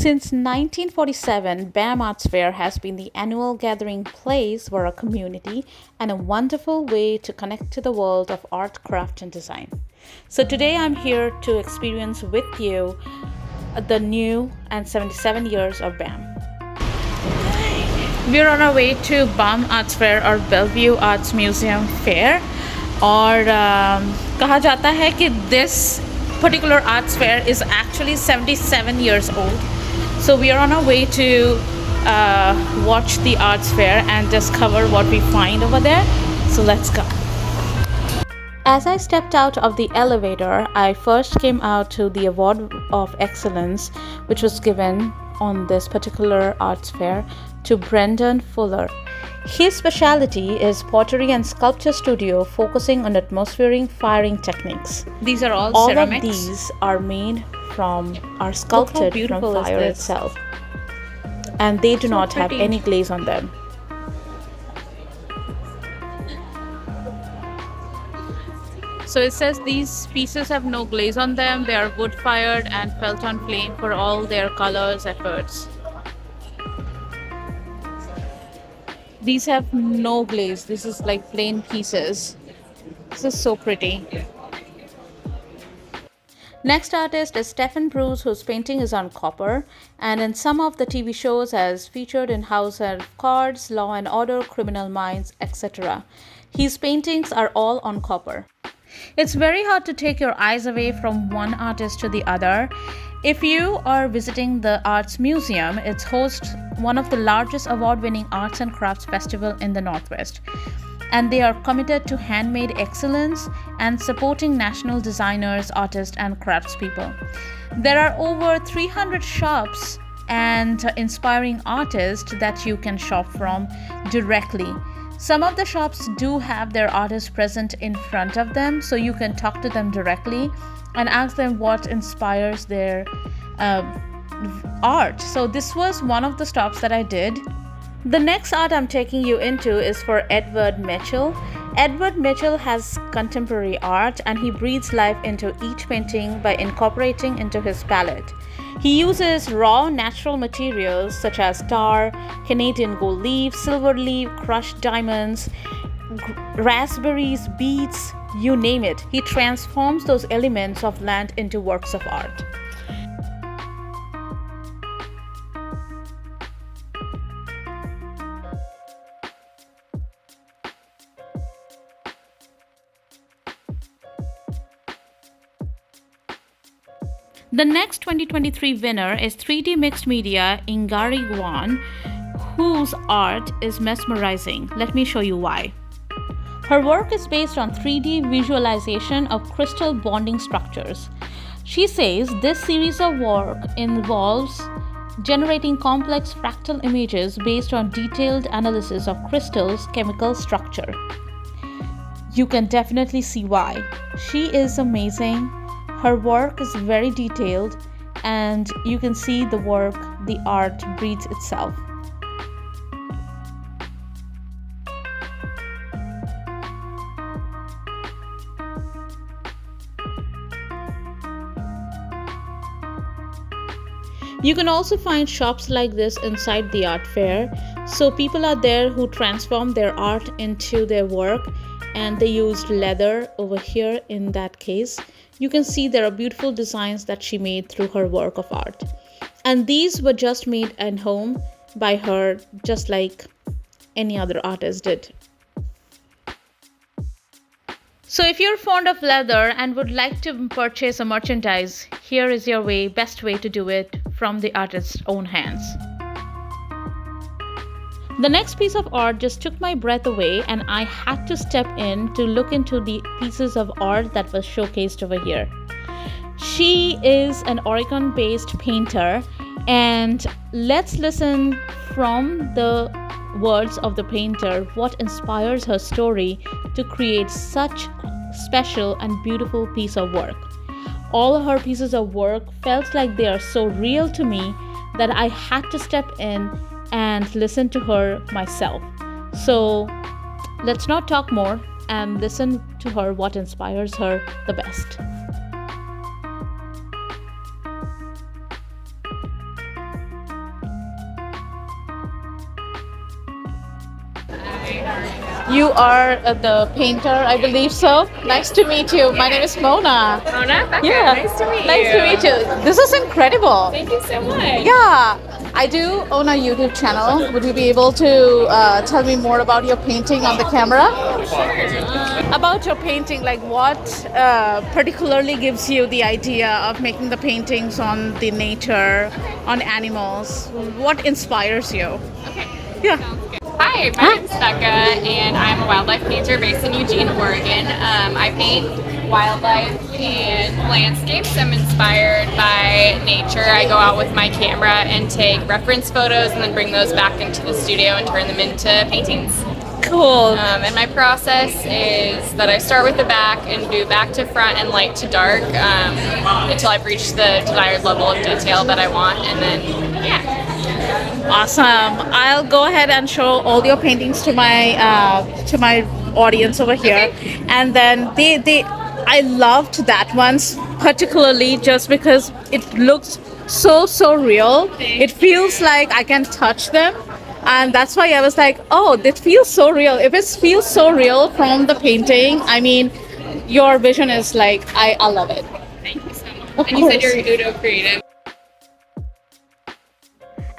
Since 1947, BAM Arts Fair has been the annual gathering place for a community and a wonderful way to connect to the world of art, craft, and design. So today I'm here to experience with you the new and 77 years of BAM. We're on our way to BAM Arts Fair or Bellevue Arts Museum Fair. और कहा जाता है कि this particular arts fair is actually 77 years old. So we are on our way to watch the arts fair and discover what we find over there. So let's go. As I stepped out of the elevator, I first came out to the Award of Excellence, which was given on this particular arts fair to Brendon Fuller. His specialty is pottery and sculpture studio focusing on atmospheric firing techniques. These are all ceramics. All of these are sculpted from fire itself, and they do not have any glaze on them. So it says these pieces have no glaze on them. They are wood fired and felt on flame for all their colors efforts. These have no glaze. This is like plain pieces. This is so pretty. Next artist is Stephen Bruce, whose painting is on copper, and in some of the TV shows has featured in House of Cards, Law and Order, Criminal Minds, etc. His paintings are all on copper. It's very hard to take your eyes away from one artist to the other. If you are visiting the Arts Museum, it hosts one of the largest award-winning arts and crafts festival in the Northwest. And they are committed to handmade excellence and supporting national designers, artists, and craftspeople. There are over 300 shops and inspiring artists that you can shop from directly. Some of the shops do have their artists present in front of them, so you can talk to them directly and ask them what inspires their art. So this was one of the stops that I did. The next art I'm taking you into is for Edward Mitchell. Edward Mitchell has contemporary art, and he breathes life into each painting by incorporating into his palette. He uses raw natural materials such as tar, Canadian gold leaf, silver leaf, crushed diamonds, raspberries, beets, you name it. He transforms those elements of land into works of art. The next 2023 winner is 3D Mixed Media Yingri Guan, whose art is mesmerizing. Let me show you why. Her work is based on 3D visualization of crystal bonding structures. She says this series of work involves generating complex fractal images based on detailed analysis of crystals' chemical structure. You can definitely see why. She is amazing. Her work is very detailed, and you can see the work, the art breathes itself. You can also find shops like this inside the art fair. So people are there who transform their art into their work, and they used leather over here in that case. You can see there are beautiful designs that she made through her work of art. And these were just made at home by her, just like any other artist did. So if you're fond of leather and would like to purchase a merchandise, here is your best way to do it from the artist's own hands. The next piece of art just took my breath away, and I had to step in to look into the pieces of art that was showcased over here. She is an Oregon-based painter, and let's listen from the words of the painter what inspires her story to create such special and beautiful piece of work. All her pieces of work felt like they are so real to me that I had to step in and listen to her myself. So let's not talk more and listen to her what inspires her the best. You are the painter, I believe so. Nice to meet you. My name is Mona. Mona, Bekah, Yeah, nice to meet you. nice to meet you. This is incredible. Thank you so much. Yeah, I do own a YouTube channel. Would you be able to tell me more about your painting on the camera? Sure. About your painting, like what particularly gives you the idea of making the paintings on the nature, on animals? What inspires you? Okay. Yeah. Sounds good. Hi, my name's Bekah, and I'm a wildlife painter based in Eugene, Oregon. I paint wildlife and landscapes. I'm inspired by nature. I go out with my camera and take reference photos and then bring those back into the studio and turn them into paintings. Cool. And my process is that I start with the back and do back to front and light to dark until I've reached the desired level of detail that I want, and then, yeah. Awesome. I'll go ahead and show all your paintings to my audience over here, and then I loved that one particularly just because it looks so real. It feels like I can touch them, and that's why I was like, oh, that feels so real. If it feels so real from the painting, I mean, your vision is like, I love it. Thank you so much. Of And you said course. you're Udo Creative.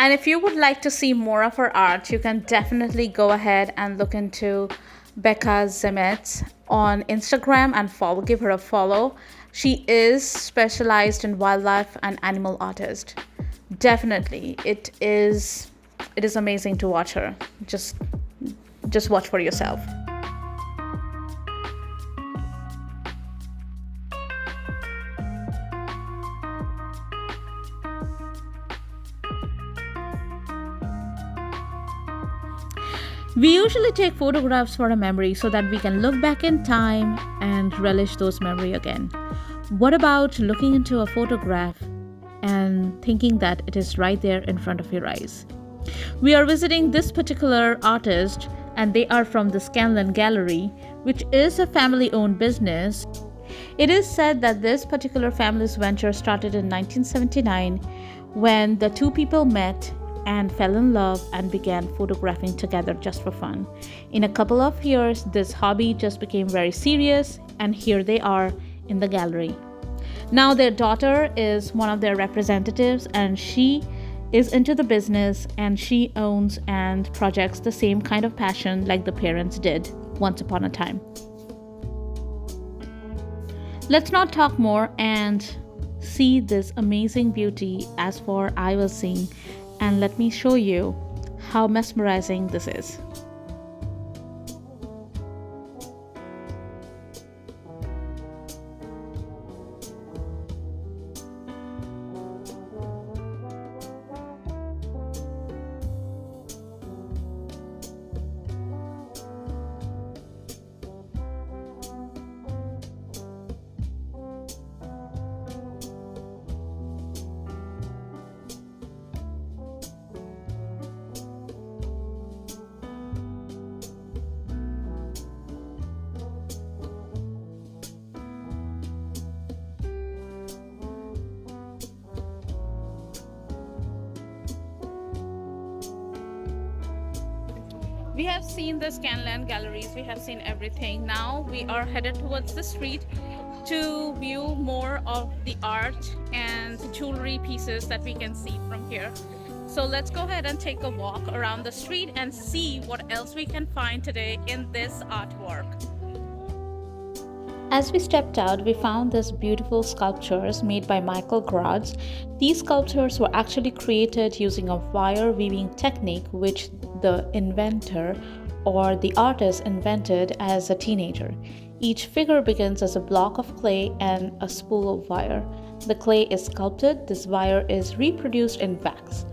And if you would like to see more of her art, you can definitely go ahead and look into Bekah Zeimetz on Instagram and give her a follow. She is specialized in wildlife and animal artist. Definitely, it is amazing to watch her. Just watch for yourself. We usually take photographs for a memory so that we can look back in time and relish those memories again. What about looking into a photograph and thinking that it is right there in front of your eyes? We are visiting this particular artist, and they are from the Scanlan Gallery, which is a family-owned business. It is said that this particular family's venture started in 1979 when the two people met and fell in love and began photographing together just for fun. In a couple of years, this hobby just became very serious, and here they are in the gallery. Now their daughter is one of their representatives, and she is into the business, and she owns and projects the same kind of passion like the parents did once upon a time. Let's not talk more and see this amazing beauty as far I was seeing, and let me show you how mesmerizing this is. We have seen the Scanlan galleries, we have seen everything. Now we are headed towards the street to view more of the art and jewelry pieces that we can see from here. So let's go ahead and take a walk around the street and see what else we can find today in this artwork. As we stepped out, we found these beautiful sculptures made by Michael Gard. These sculptures were actually created using a wire weaving technique which the inventor or the artist invented as a teenager. Each figure begins as a block of clay and a spool of wire. The clay is sculpted, this wire is reproduced in wax.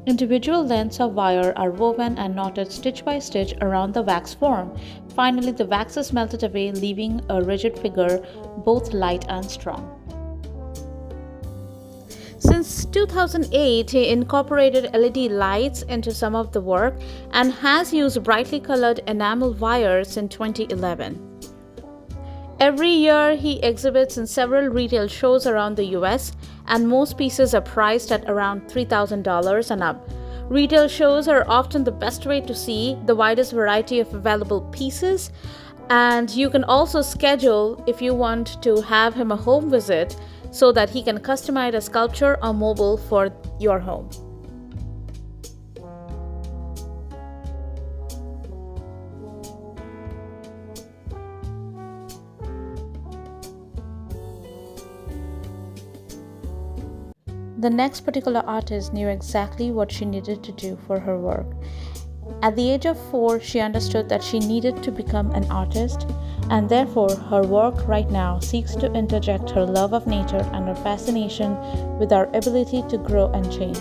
Individual lengths of wire are woven and knotted stitch by stitch around the wax form. Finally, the wax is melted away, leaving a rigid figure, both light and strong. Since 2008, he incorporated LED lights into some of the work and has used brightly colored enamel wires in 2011. Every year, he exhibits in several retail shows around the US, and most pieces are priced at around $3,000 and up. Retail shows are often the best way to see the widest variety of available pieces, and you can also schedule if you want to have him a home visit so that he can customize a sculpture or mobile for your home. The next particular artist knew exactly what she needed to do for her work. At the age of 4, she understood that she needed to become an artist, and therefore her work right now seeks to interject her love of nature and her fascination with our ability to grow and change.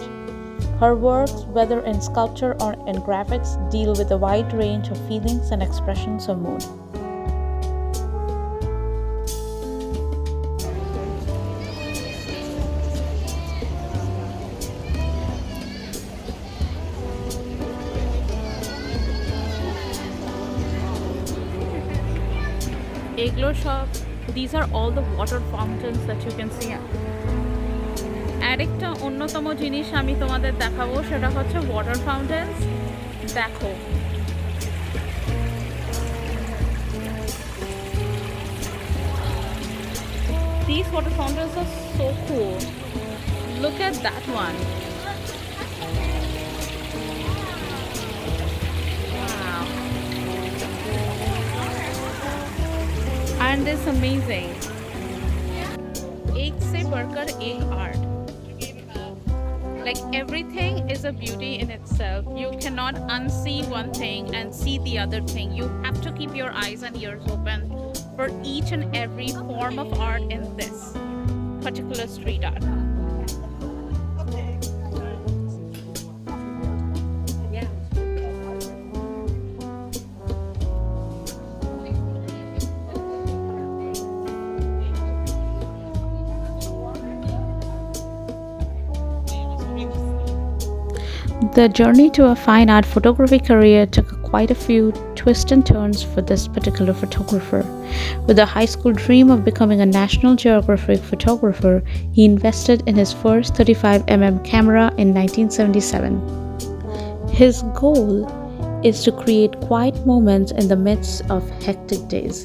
Her works, whether in sculpture or in graphics, deal with a wide range of feelings and expressions of mood. Igloo shop. These are all the water fountains that you can see. আরেকটা অন্যতম জিনিস আমি তোমাদের দেখাবো, সেটা হচ্ছে water ফাউন্টেন্স। দেখো, these water fountains are so cool. Look at that one. And it's amazing. Egg se barkar egg art. Like everything is a beauty in itself. You cannot unsee one thing and see the other thing. You have to keep your eyes and ears open for each and every form of art in this particular street art. The journey to a fine art photography career took quite a few twists and turns for this particular photographer. With a high school dream of becoming a National Geographic photographer, he invested in his first 35mm camera in 1977. His goal is to create quiet moments in the midst of hectic days,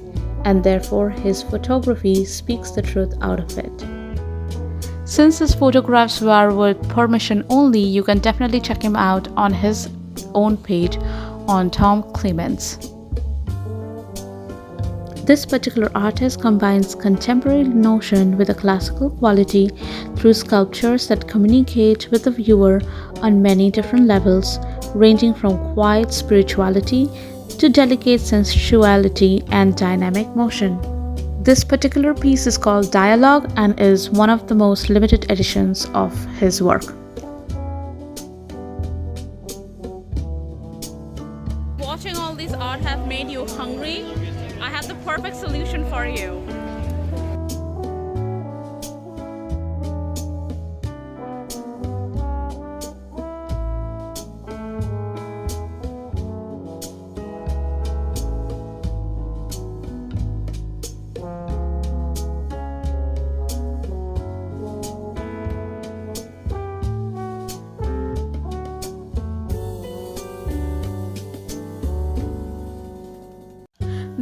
and therefore his photography speaks the truth out of it. Since his photographs were with permission only, you can definitely check him out on his own page on Celements. This particular artist combines contemporary notion with a classical quality through sculptures that communicate with the viewer on many different levels, ranging from quiet spirituality to delicate sensuality and dynamic motion. This particular piece is called Dialogue and is one of the most limited editions of his work. Watching all these art have made you hungry? I have the perfect solution for you.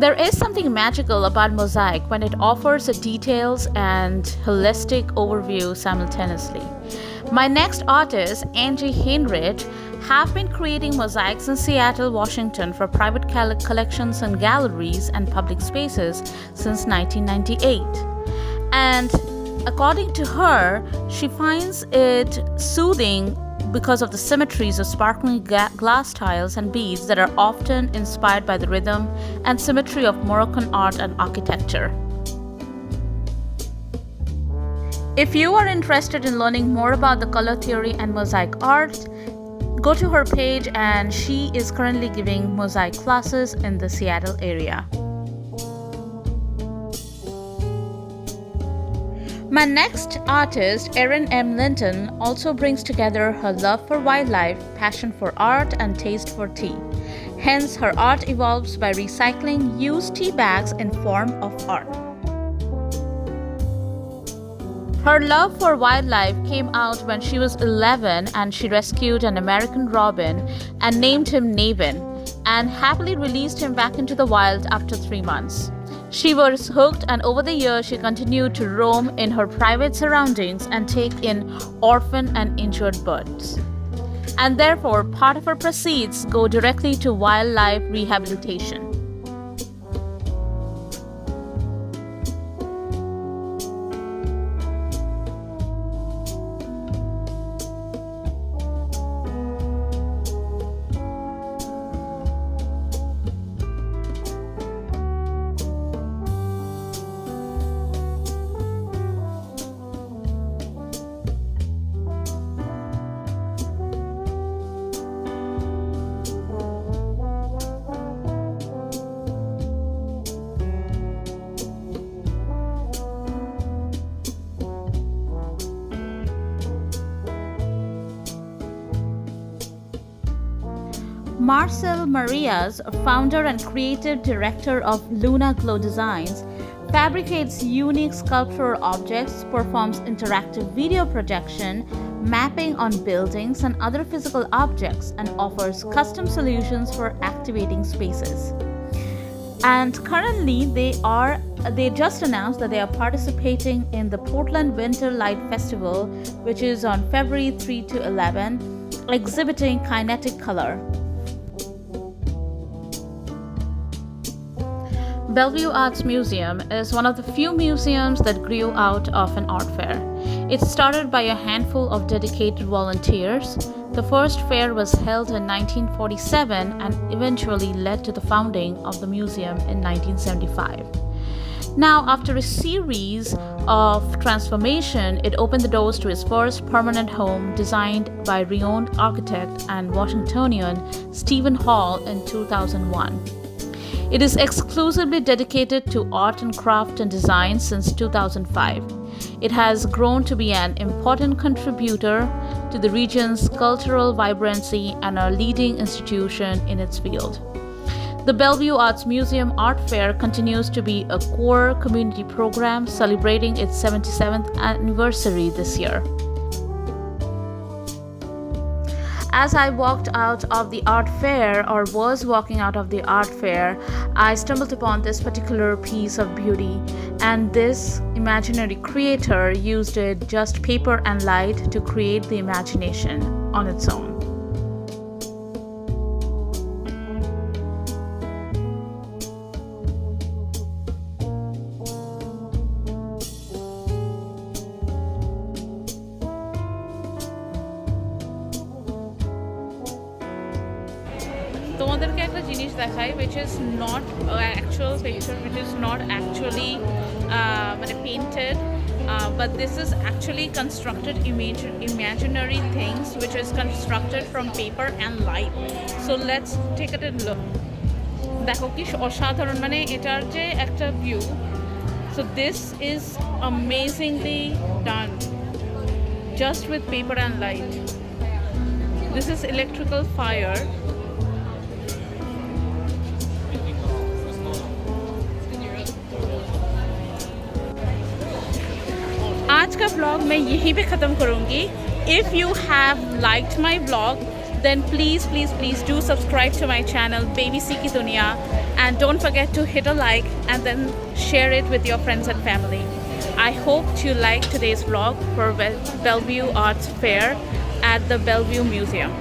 There is something magical about mosaic when it offers a details and holistic overview simultaneously. My next artist, Angie Heinrich, have been creating mosaics in Seattle, Washington for private collections and galleries and public spaces since 1998. And according to her, she finds it soothing because of the symmetries of sparkling glass tiles and beads that are often inspired by the rhythm and symmetry of Moroccan art and architecture. If you are interested in learning more about the color theory and mosaic art, go to her page, and she is currently giving mosaic classes in the Seattle area. My next artist, Erin M. Linton, also brings together her love for wildlife, passion for art, and taste for tea. Hence, her art evolves by recycling used tea bags in form of art. Her love for wildlife came out when she was 11 and she rescued an American robin and named him Navin and happily released him back into the wild after 3 months. She was hooked, and over the years she continued to roam in her private surroundings and take in orphan and injured birds. And therefore, part of her proceeds go directly to wildlife rehabilitation. Marcell Marias, founder and creative director of Luna Glow Designs, fabricates unique sculptural objects, performs interactive video projection, mapping on buildings and other physical objects, and offers custom solutions for activating spaces. And currently they just announced that they are participating in the Portland Winter Light Festival, which is on February 3 to 11, exhibiting kinetic color. Bellevue Arts Museum is one of the few museums that grew out of an art fair. It started by a handful of dedicated volunteers. The first fair was held in 1947 and eventually led to the founding of the museum in 1975. Now, after a series of transformation, it opened the doors to its first permanent home, designed by renowned architect and Washingtonian Stephen Hall in 2001. It is exclusively dedicated to art and craft and design since 2005. It has grown to be an important contributor to the region's cultural vibrancy and a leading institution in its field. The Bellevue Arts Museum Art Fair continues to be a core community program, celebrating its 77th anniversary this year. As I walked out of the art fair, or was walking out of the art fair, I stumbled upon this particular piece of beauty, and this imaginary creator used just paper and light to create the imagination on its own. তোমাদেরকে একটা জিনিস দেখাই, which is not an actual picture, which is not actually painted, but this is actually constructed imaginary things which is constructed from paper and light. So let's take a look. দেখো কি অসাধারণ, মানে এটার যে একটা view. So this is amazingly done just with paper and light. This is electrical fire. आज का vlog मैं यहीं पे ख़त्म करूँगी. If you have liked my vlog, then please do subscribe to my channel Baby C Ki Duniya, and don't forget to hit a like and then share it with your friends and family. I hope you liked today's vlog for Bellevue Arts Fair at the Bellevue Museum.